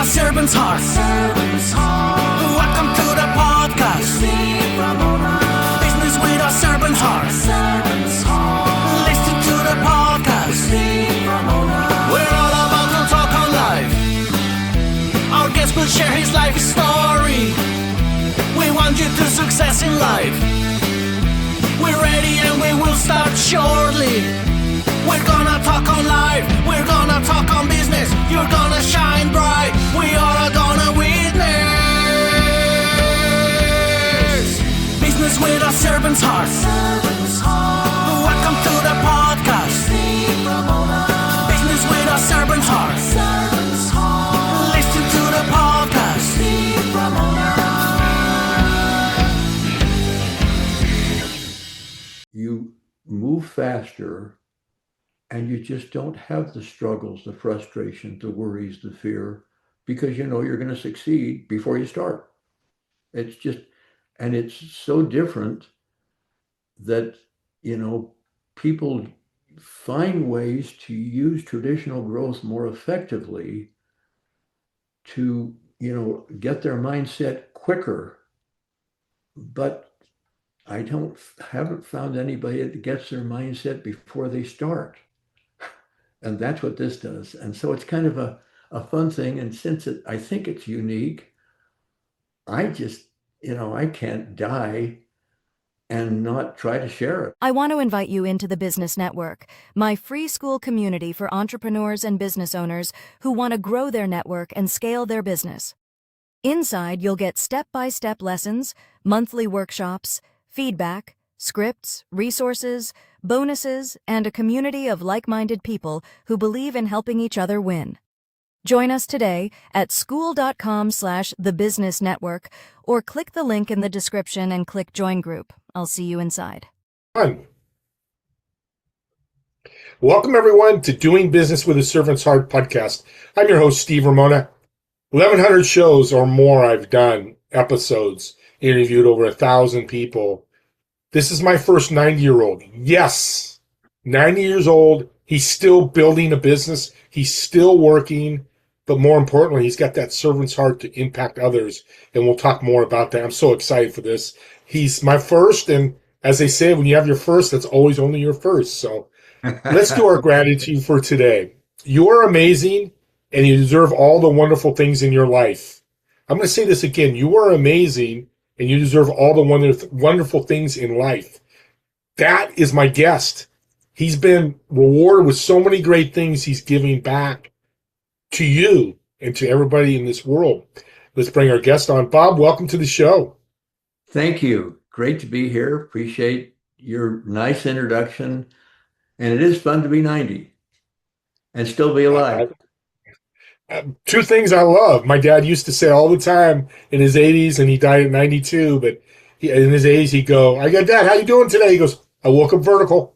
a servant's heart. Welcome to the podcast. Business with a servant's heart. Listen to the podcast. We're all about to talk on life. Our guest will share his life story. We want you to success in life. We're ready and we will start shortly. We're gonna talk on life. We're gonna talk on business. You're gonna shine bright. We are gonna witness. Business with a servant's heart. Welcome to the podcast. Business with a servant's heart. Listen to the podcast. You move faster and you just don't have the struggles, the frustration, the worries, the fear, because you know you're going to succeed before you start. It's just, and it's so different that, you know, people find ways to use traditional growth more effectively to, you know, get their mindset quicker. But I haven't found anybody that gets their mindset before they start. And that's what this does. And so it's kind of a fun thing. And since I think it's unique, I just, you know, I can't die and not try to share it. I want to invite you into the Business Network, my free school community for entrepreneurs and business owners who want to grow their network and scale their business. Inside, you'll get step-by-step lessons, monthly workshops, feedback, scripts, resources, bonuses, and a community of like-minded people who believe in helping each other win. Join us today at school.com/thebusinessnetwork or click the link in the description and click Join Group. I'll see you inside. Welcome, everyone, to Doing Business with a Servant's Heart podcast. I'm your host, Steve Ramona. 1,100 shows or more I've done, episodes, interviewed over 1,000 people. This is my first 90-year-old. Yes, 90 years old. He's still building a business. He's still working. But more importantly, he's got that servant's heart to impact others. And we'll talk more about that. I'm so excited for this. He's my first. And as they say, when you have your first, that's always only your first. So let's do our gratitude for today. You are amazing, and you deserve all the wonderful things in your life. I'm going to say this again. You are amazing, and you deserve all the wonderful things in life. That is my guest. He's been rewarded with so many great things he's giving back to you and to everybody in this world. Let's bring our guest on. Bob, welcome to the show. Thank you. Great to be here. Appreciate your nice introduction. And it is fun to be 90 and still be alive. Two things I love. My dad used to say all the time in his 80s, and he died at 92, but in his 80s, he'd go, I got Dad, how you doing today? He goes, I woke up vertical.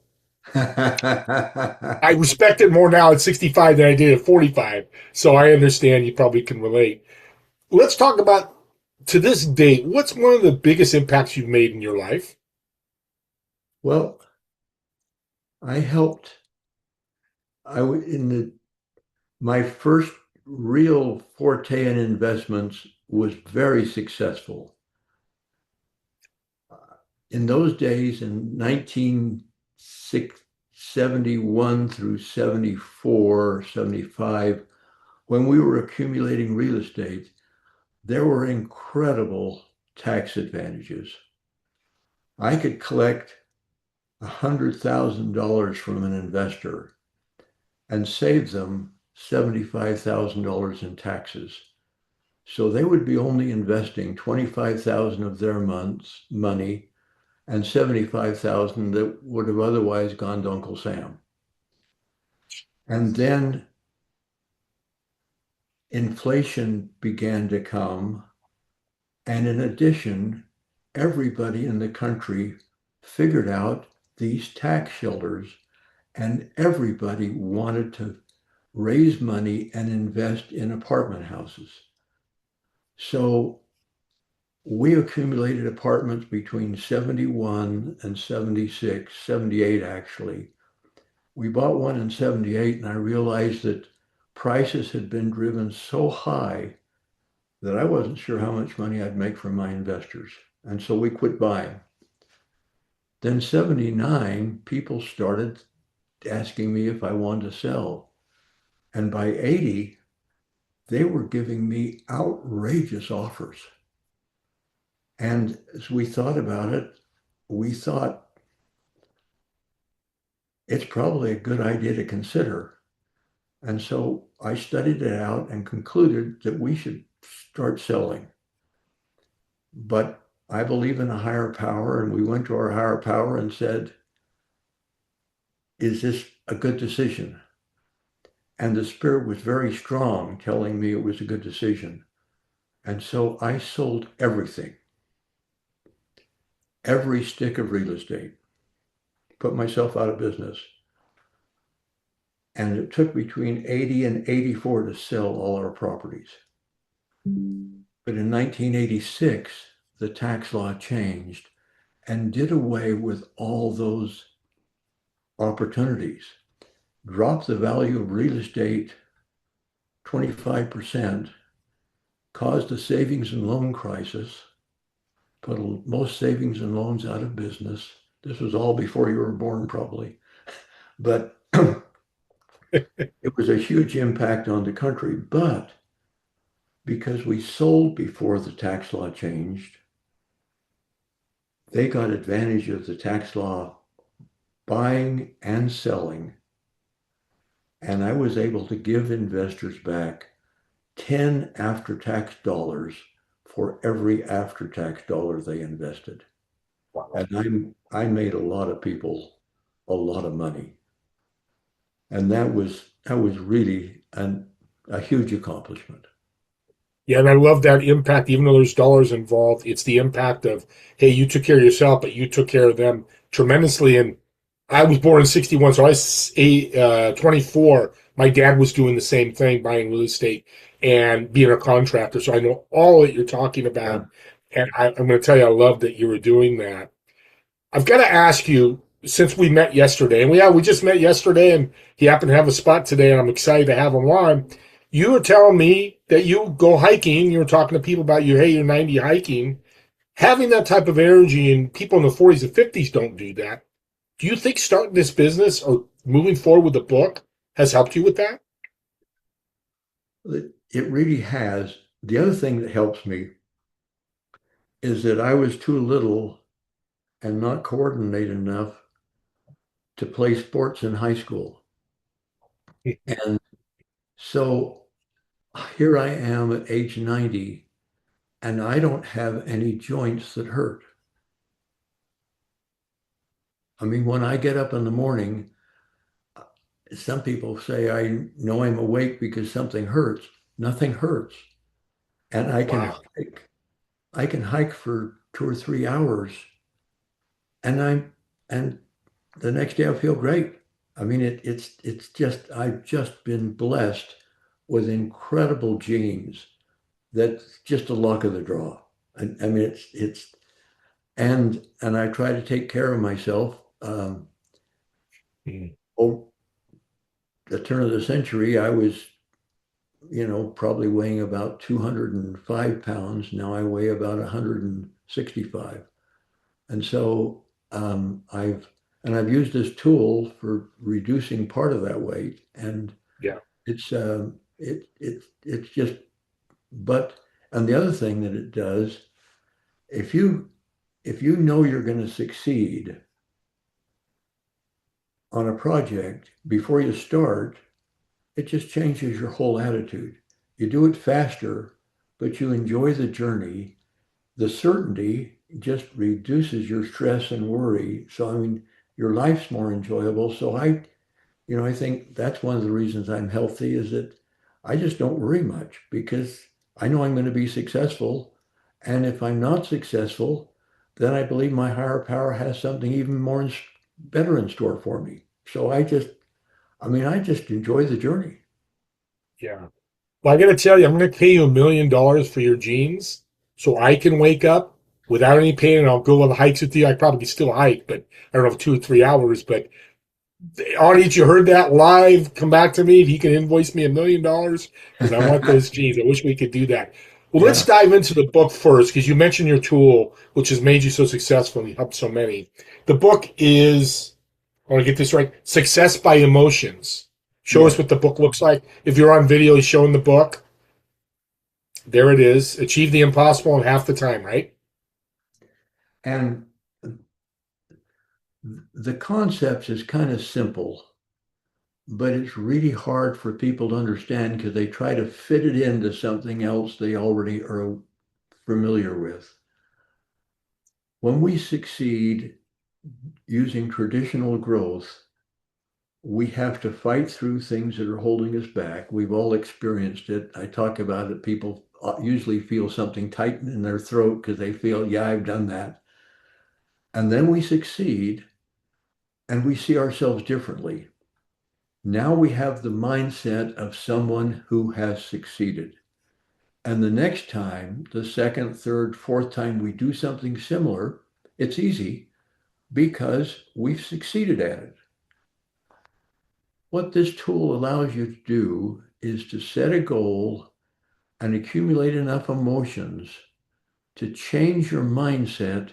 I respect it more now at 65 than I did at 45, so I understand you probably can relate. Let's talk about, to this date, what's one of the biggest impacts you've made in your life? Well, my first real forte in investments was very successful. In those days, in 1971 through 74, 75, when we were accumulating real estate, there were incredible tax advantages. I could collect $100,000 from an investor and save them $75,000 in taxes. So they would be only investing $25,000 of their money and $75,000 that would have otherwise gone to Uncle Sam. And then inflation began to come. And in addition, everybody in the country figured out these tax shelters, and everybody wanted to raise money and invest in apartment houses. So we accumulated apartments between 71 and 76, 78 actually. We bought one in 78, and I realized that prices had been driven so high that I wasn't sure how much money I'd make from my investors. And so we quit buying. Then 79, people started asking me if I wanted to sell. And by 80, they were giving me outrageous offers. And as we thought about it, we thought it's probably a good idea to consider. And so I studied it out and concluded that we should start selling. But I believe in a higher power, and we went to our higher power and said, is this a good decision? And the spirit was very strong, telling me it was a good decision. And so I sold everything, every stick of real estate, put myself out of business. And it took between 80 and 84 to sell all our properties. But in 1986, the tax law changed and did away with all those opportunities, dropped the value of real estate 25%, caused a savings and loan crisis, put most savings and loans out of business. This was all before you were born, probably. But it was a huge impact on the country. But because we sold before the tax law changed, they got advantage of the tax law buying and selling. And I was able to give investors back 10 after-tax dollars for every after-tax dollar they invested. Wow. And I made a lot of people a lot of money. And that was really a huge accomplishment. Yeah, and I love that impact. Even though there's dollars involved, it's the impact of, hey, you took care of yourself, but you took care of them tremendously. And I was born in 61, so I was 24. My dad was doing the same thing, buying real estate and being a contractor. So I know all that you're talking about. Yeah. And I'm going to tell you, I love that you were doing that. I've got to ask you, since we met yesterday, and we just met yesterday, and he happened to have a spot today, and I'm excited to have him on. You were telling me that you go hiking. You were talking to people about you, hey, you're 90 hiking. Having that type of energy, and people in the 40s and 50s don't do that. Do you think starting this business or moving forward with the book has helped you with that? It really has. The other thing that helps me is that I was too little and not coordinated enough to play sports in high school. And so here I am at age 90, and I don't have any joints that hurt. I mean, when I get up in the morning, some people say I know I'm awake because something hurts. Nothing hurts. And I can hike for 2 or 3 hours, and the next day I feel great. I mean, it's just, I've just been blessed with incredible genes. That's just a luck of the draw. I mean, and I try to take care of myself. Over the turn of the century, I was, probably weighing about 205 pounds. Now I weigh about 165. And so I've used this tool for reducing part of that weight. And yeah, it's just, and the other thing that it does, if you know you're going to succeed on a project before you start, it just changes your whole attitude. You do it faster, but you enjoy the journey. The certainty just reduces your stress and worry. So, I mean, your life's more enjoyable. So I think that's one of the reasons I'm healthy, is that I just don't worry much because I know I'm going to be successful. And if I'm not successful, then I believe my higher power has something even more better in store for me. So I just enjoy the journey. Yeah. Well, I got to tell you, I'm going to pay you $1 million for your genes so I can wake up without any pain, and I'll go on the hikes with you. I probably still hike, but I don't know, 2 or 3 hours. But Audience, you heard that live. Come back to me. He can invoice me $1 million because I want those jeans. I wish we could do that. Well, let's Yeah. dive into the book first because you mentioned your tool, which has made you so successful and you helped so many. The book is, I want to get this right, Success by Emotions. Show us Yes. what the book looks like. If you're on video, he's showing the book. There it is. Achieve the impossible in half the time, right? And the concept is kind of simple, but it's really hard for people to understand because they try to fit it into something else they already are familiar with. When we succeed using traditional growth, we have to fight through things that are holding us back. We've all experienced it. I talk about it. People usually feel something tighten in their throat because they feel, yeah, I've done that. And then we succeed and we see ourselves differently. Now we have the mindset of someone who has succeeded. And the next time, the second, third, fourth time we do something similar, it's easy because we've succeeded at it. What this tool allows you to do is to set a goal and accumulate enough emotions to change your mindset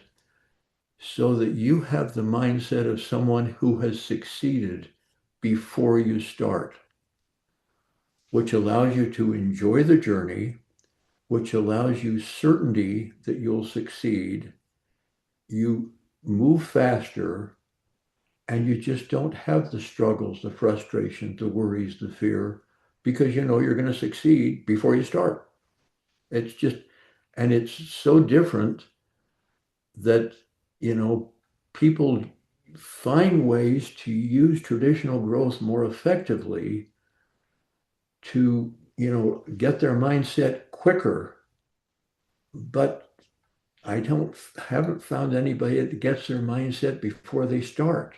so that you have the mindset of someone who has succeeded before you start, which allows you to enjoy the journey, which allows you certainty that you'll succeed. You move faster and you just don't have the struggles, the frustration, the worries, the fear, because you know you're going to succeed before you start. It's just, and it's so different that, you know, people find ways to use traditional growth more effectively to, you know, get their mindset quicker. But I haven't found anybody that gets their mindset before they start.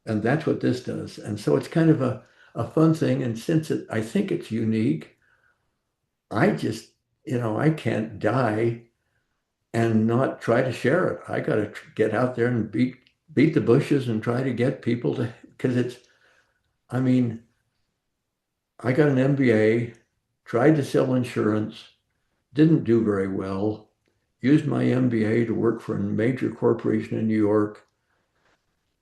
And that's what this does. And so it's kind of a fun thing. And since I think it's unique, I just, you know, I can't die and not try to share it. I got to get out there and beat the bushes and try to get people to, because I mean, I got an MBA, tried to sell insurance, didn't do very well, used my MBA to work for a major corporation in New York.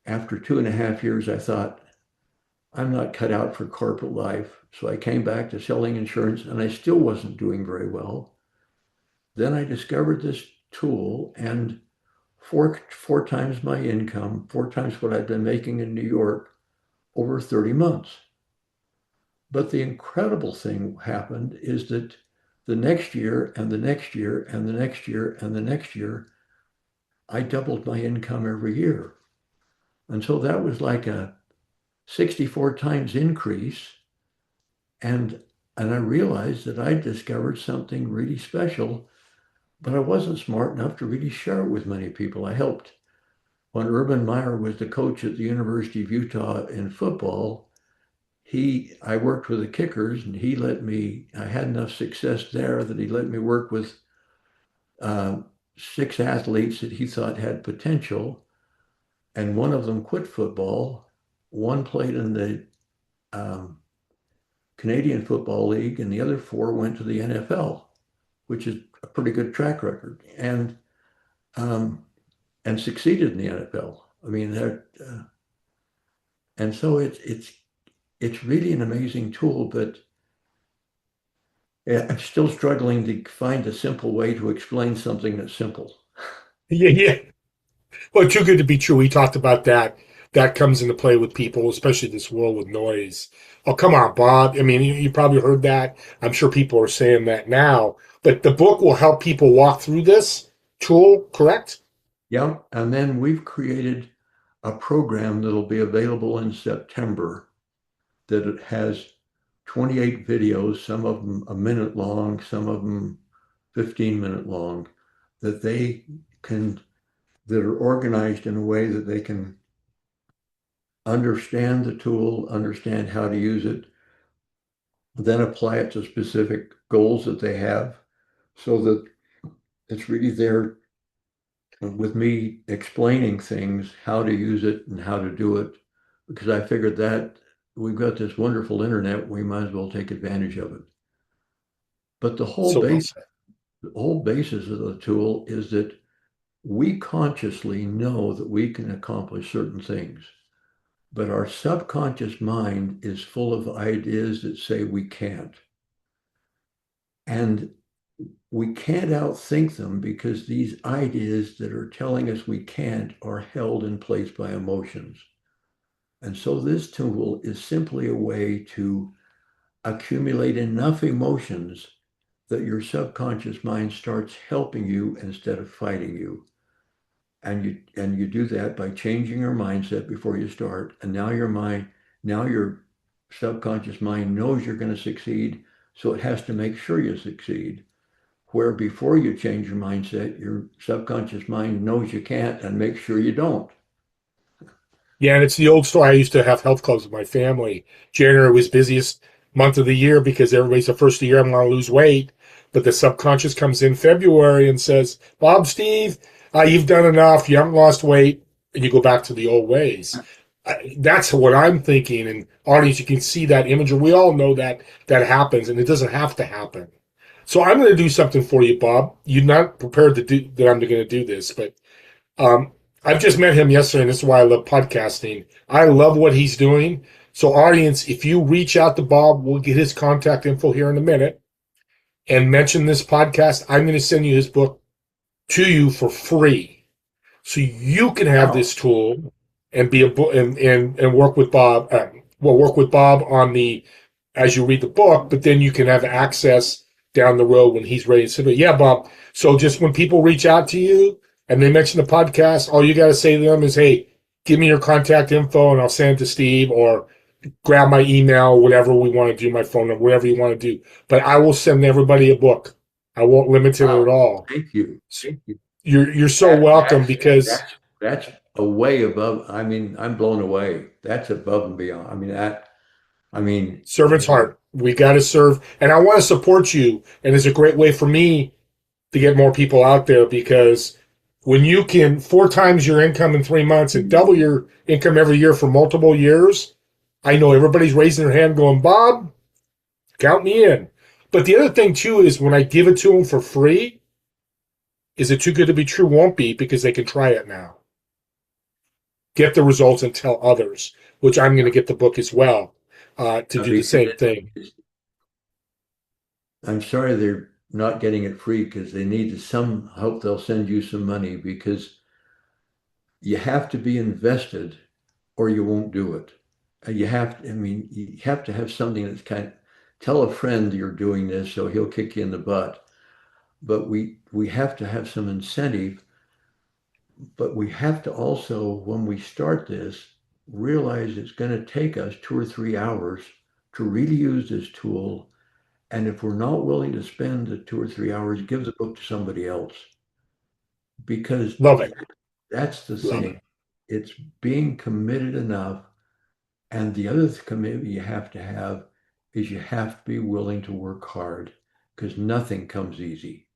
After 2.5 years, I thought, I'm not cut out for corporate life. So I came back to selling insurance and I still wasn't doing very well. Then I discovered this tool and four times my income, four times what I'd been making in New York over 30 months. But the incredible thing happened is that the next year and the next year and the next year and the next year, I doubled my income every year. And so that was like a 64 times increase. And I realized that I'd discovered something really special, but I wasn't smart enough to really share it with many people. I helped when Urban Meyer was the coach at the University of Utah in football. I worked with the kickers and I had enough success there that he let me work with uh, 6 athletes that he thought had potential. And one of them quit football. One played in the um, Canadian Football League, and the other four went to the NFL, which is a pretty good track record, um, and succeeded in the NFL. I mean, and so it's really an amazing tool, but yeah, I'm still struggling to find a simple way to explain something that's simple. Yeah, yeah. Well, too good to be true. We talked about that. That comes into play with people, especially this world with noise. Oh, come on, Bob. I mean, you probably heard that. I'm sure people are saying that now. But the book will help people walk through this tool, correct? Yeah, and then we've created a program that'll be available in September that it has 28 videos, some of them a minute long, some of them 15-minute long, that they can, that are organized in a way that they can understand the tool, understand how to use it, then apply it to specific goals that they have so that it's really there with me explaining things, how to use it and how to do it because I figured that we've got this wonderful internet, we might as well take advantage of it. But So well said. the whole basis of the tool is that we consciously know that we can accomplish certain things, but our subconscious mind is full of ideas that say we can't. And we can't outthink them because these ideas that are telling us we can't are held in place by emotions. And so this tool is simply a way to accumulate enough emotions that your subconscious mind starts helping you instead of fighting you. And you do that by changing your mindset before you start. And now your subconscious mind knows you're going to succeed, so it has to make sure you succeed. Where before you change your mindset, your subconscious mind knows you can't and makes sure you don't. Yeah, and it's the old story. I used to have health clubs with my family. January was busiest month of the year because everybody's the first of the year, I'm going to lose weight. But the subconscious comes in February and says, Bob, Steve, you've done enough. You haven't lost weight. And you go back to the old ways. That's what I'm thinking. And audience, you can see that image. And we all know that that happens, and it doesn't have to happen. So I'm going to do something for you, Bob. You're not prepared to do that. I'm going to do this, but um, I've just met him yesterday, and this is why I love podcasting. I love what he's doing. So, audience, if you reach out to Bob, we'll get his contact info here in a minute and mention this podcast. I'm going to send you his book to you for free, so you can have this tool and be and work with Bob. Work with Bob on the as you read the book, but then you can have access down the road when he's ready to say, yeah, Bob. So just when people reach out to you and they mention the podcast, all you got to say to them is, hey, give me your contact info and I'll send it to Steve, or grab my email, whatever we want to do, my phone number, whatever you want to do. But I will send everybody a book. I won't limit it at all. Thank you. So you're so welcome, because that's a way above. I mean, I'm blown away. That's above and beyond. I mean, servant's heart. We got to serve, and I want to support you. And it's a great way for me to get more people out there, because when you can 4 times your income in 3 months and double your income every year for multiple years, I know everybody's raising their hand going, Bob, count me in. But the other thing too is when I give it to them for free, is it too good to be true? Won't be, because they can try it now. Get the results and tell others, which I'm going to get the book as well to do the same thing. I'm sorry they're not getting it free, because they need some hope they'll send you some money, because you have to be invested or you won't do it. You have to have something that's tell a friend you're doing this so he'll kick you in the butt. But we have to have some incentive, but we have to also, when we start this, realize it's going to take us 2 or 3 hours to really use this tool. And if we're not willing to spend the 2 or 3 hours, give the book to somebody else. Because Love it. That's the Love thing. it. It's being committed enough. And the other commitment you have to have is you have to be willing to work hard, because nothing comes easy.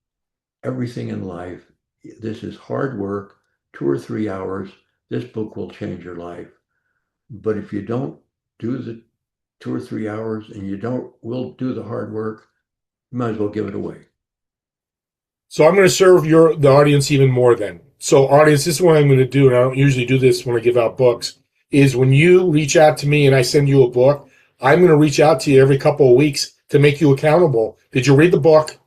Everything in life, this is hard work, 2 or 3 hours. This book will change your life. But if you don't do the 2 or 3 hours and will do the hard work, you might as well give it away. So I'm going to serve the audience even more then. So audience, this is what I'm going to do, and I don't usually do this when I give out books, is when you reach out to me and I send you a book, I'm going to reach out to you every couple of weeks to make you accountable. Did you read the book?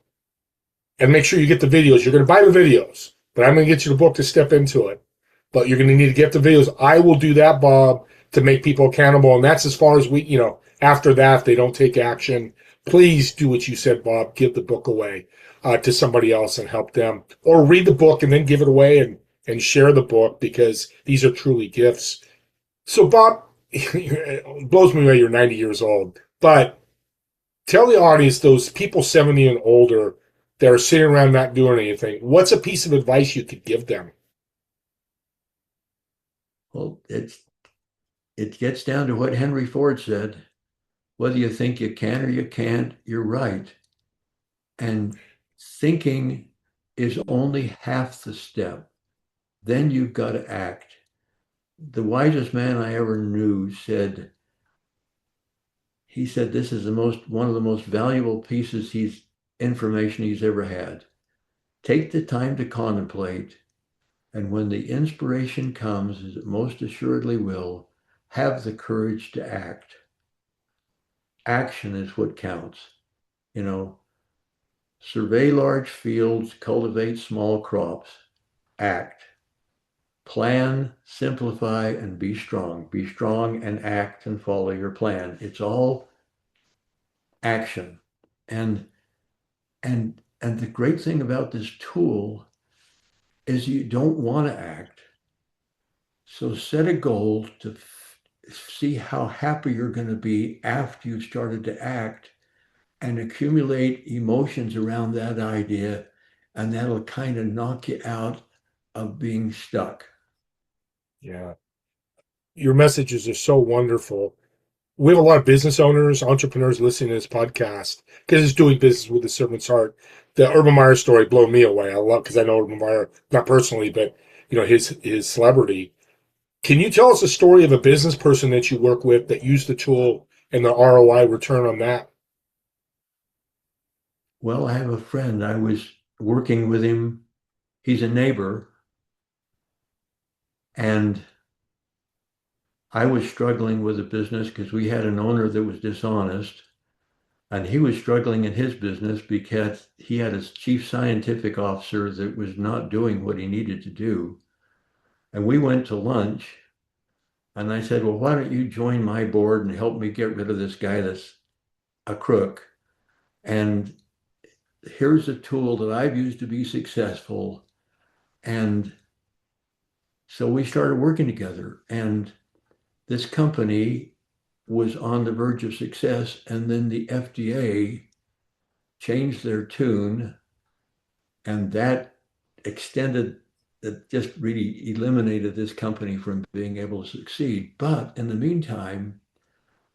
And make sure you get the videos. You're going to buy the videos, but I'm going to get you the book to step into it. But you're going to need to get the videos. I will do that, Bob, to make people accountable. And that's as far as after that, if they don't take action, please do what you said, Bob. Give the book away to somebody else and help them. Or read the book and then give it away and share the book, because these are truly gifts. So, Bob, it blows me away you're 90 years old. But tell the audience, those people 70 and older that are sitting around not doing anything, what's a piece of advice you could give them? Well, it gets down to what Henry Ford said. Whether you think you can or you can't, you're right. And thinking is only half the step. Then you've got to act. the wisest man I ever knew said, he said, this is one of the most valuable pieces information he's ever had. Take the time to contemplate, and when the inspiration comes, as it most assuredly will, have the courage to act. Action is what counts. You know, survey large fields, cultivate small crops, act. Plan, simplify, and be strong. Be strong and act and follow your plan. It's all action. And the great thing about this tool is you don't want to act. So set a goal to see how happy you're going to be after you've started to act and accumulate emotions around that idea, and that'll kind of knock you out of being stuck. Yeah. Your messages are so wonderful. We have a lot of business owners, entrepreneurs listening to this podcast because it's doing business with the servant's heart. The Urban Meyer story blew me away. I love, because I know Urban Meyer, not personally, but his celebrity. Can you tell us a story of a business person that you work with that used the tool and the ROI return on that? Well, I have a friend. I was working with him. He's a neighbor. And I was struggling with the business because we had an owner that was dishonest. And he was struggling in his business because he had a chief scientific officer that was not doing what he needed to do. And we went to lunch. And I said, well, why don't you join my board and help me get rid of this guy that's a crook? And here's a tool that I've used to be successful. And so we started working together. And this company was on the verge of success. And then the FDA changed their tune. And that just really eliminated this company from being able to succeed. But in the meantime,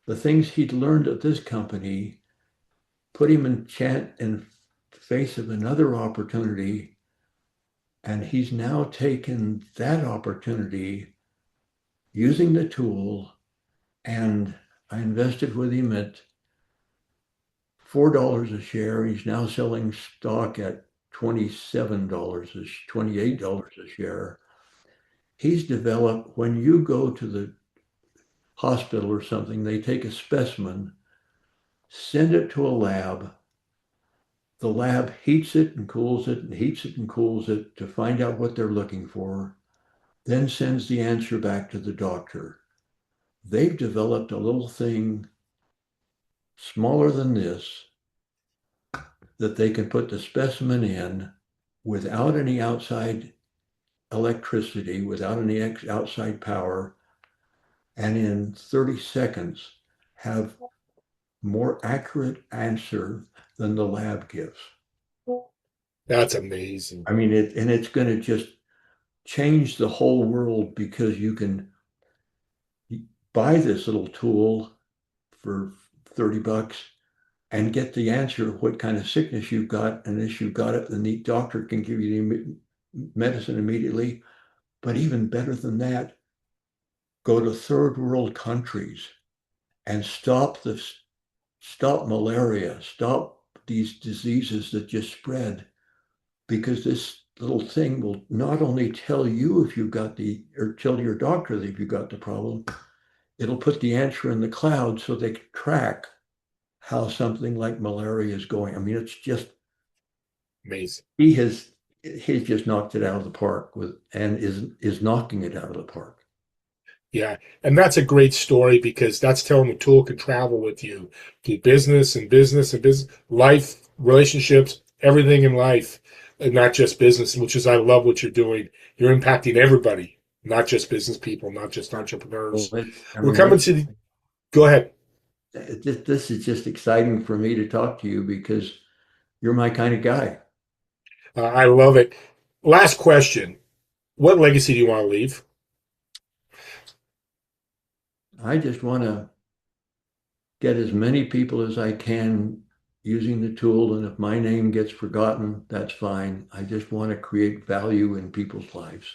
the things he'd learned at this company put him in face of another opportunity, and he's now taken that opportunity using the tool, and I invested with him at $4 a share. He's now selling stock at $28 a share. He's developed, when you go to the hospital or something, they take a specimen, send it to a lab. The lab heats it and cools it and heats it and cools it to find out what they're looking for, then sends the answer back to the doctor. They've developed a little thing smaller than this that they can put the specimen in without any outside electricity, without any outside power, and in 30 seconds have more accurate answer than the lab gives. That's amazing. I mean, it's going to just change the whole world, because you can buy this little tool for $30 and get the answer of what kind of sickness you've got. And if you've got it, the doctor can give you the medicine immediately. But even better than that, go to third world countries and stop malaria, stop these diseases that just spread, because this little thing will not only tell you if you've got or tell your doctor that you've got the problem, it'll put the answer in the cloud so they can track how something like malaria is going. I mean, it's just amazing. He's just knocked it out of the park and is knocking it out of the park. Yeah. And that's a great story, because that's telling the tool can travel with you through business and business and business, life, relationships, everything in life, and not just business, which is, I love what you're doing. You're impacting everybody, not just business people, not just entrepreneurs. We're coming to the, go ahead. This is just exciting for me to talk to you, because you're my kind of guy. I love it. Last question. What legacy do you want to leave? I just want to get as many people as I can using the tool. And if my name gets forgotten, that's fine. I just want to create value in people's lives.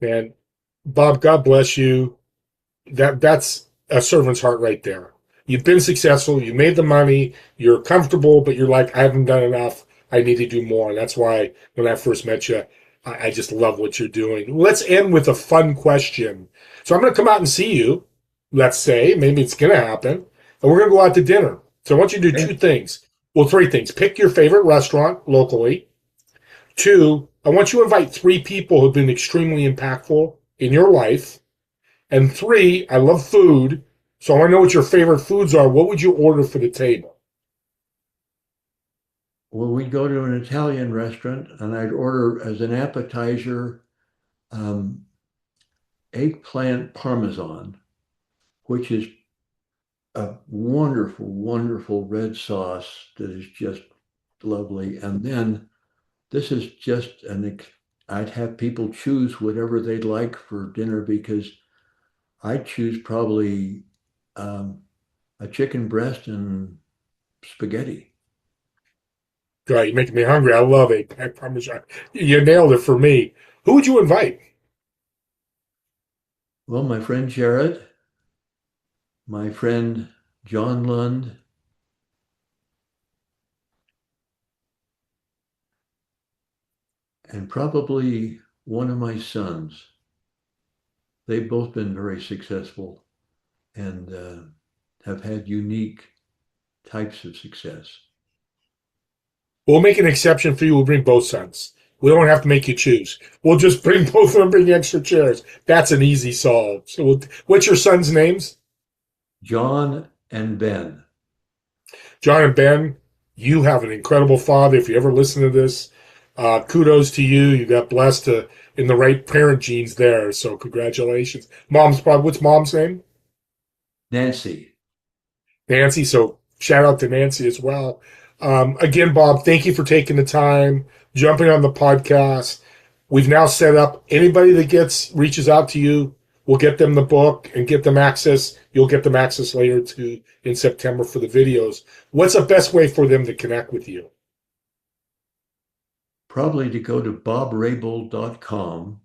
And Bob, God bless you. That's a servant's heart right there. You've been successful. You made the money. You're comfortable, but you're like, I haven't done enough. I need to do more. And that's why when I first met you, I just love what you're doing. Let's end with a fun question. So I'm going to come out and see you. Let's say maybe it's going to happen, and we're going to go out to dinner. So I want you to do two things. Well, three things. Pick your favorite restaurant locally. Two, I want you to invite three people who've been extremely impactful in your life. And three, I love food, so I want to know what your favorite foods are. What would you order for the table? Well, we'd go to an Italian restaurant, and I'd order as an appetizer eggplant parmesan, which is a wonderful, wonderful red sauce that is just lovely. And then this is just I'd have people choose whatever they'd like for dinner, because I'd choose probably a chicken breast and spaghetti. God, you're making me hungry. I love eggplant parmesan. You nailed it for me. Who would you invite? Well, my friend Jared, my friend John Lund, and probably one of my sons. They've both been very successful and have had unique types of success. We'll make an exception for you. We'll bring both sons. We don't have to make you choose. We'll just bring both of them, bring extra chairs. That's an easy solve. So what's your sons' names? John and Ben. John and Ben, you have an incredible father. If you ever listen to this, kudos to you. You got blessed in the right parent genes there. So congratulations. What's mom's name? Nancy. Nancy. So shout out to Nancy as well. Again, Bob, thank you for taking the time, jumping on the podcast. We've now set up anybody that reaches out to you, we'll get them the book and get them access. You'll get them access later in September for the videos. What's the best way for them to connect with you? Probably to go to bobraybould.com.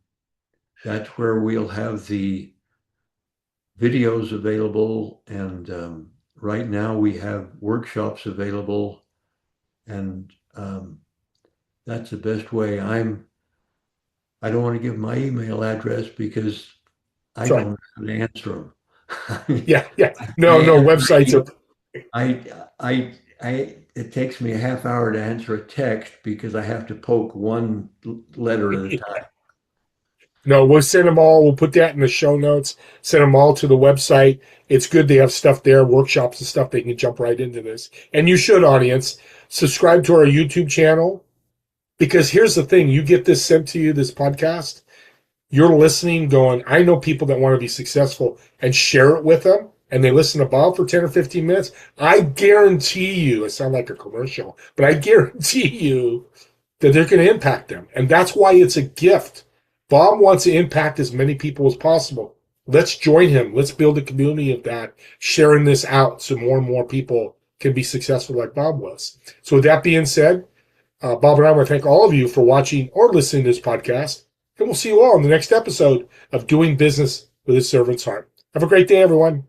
That's where we'll have the videos available. And right now we have workshops available. And that's the best way. I don't want to give my email address because I don't know how to answer them. Yeah. No, websites are. It takes me a half hour to answer a text because I have to poke one letter at a time. No, we'll send them all. We'll put that in the show notes. Send them all to the website. It's good they have stuff there, workshops and stuff. They can jump right into this. And you should, audience, subscribe to our YouTube channel, because here's the thing. You get this sent to you, this podcast. You're listening going, I know people that want to be successful, and share it with them. And they listen to Bob for 10 or 15 minutes. I guarantee you, it sounds like a commercial, but I guarantee you that they're going to impact them. And that's why it's a gift. Bob wants to impact as many people as possible. Let's join him. Let's build a community of that, sharing this out so more and more people can be successful like Bob was. So with that being said, Bob and I want to thank all of you for watching or listening to this podcast. And we'll see you all in the next episode of Doing Business with a Servant's Heart. Have a great day, everyone.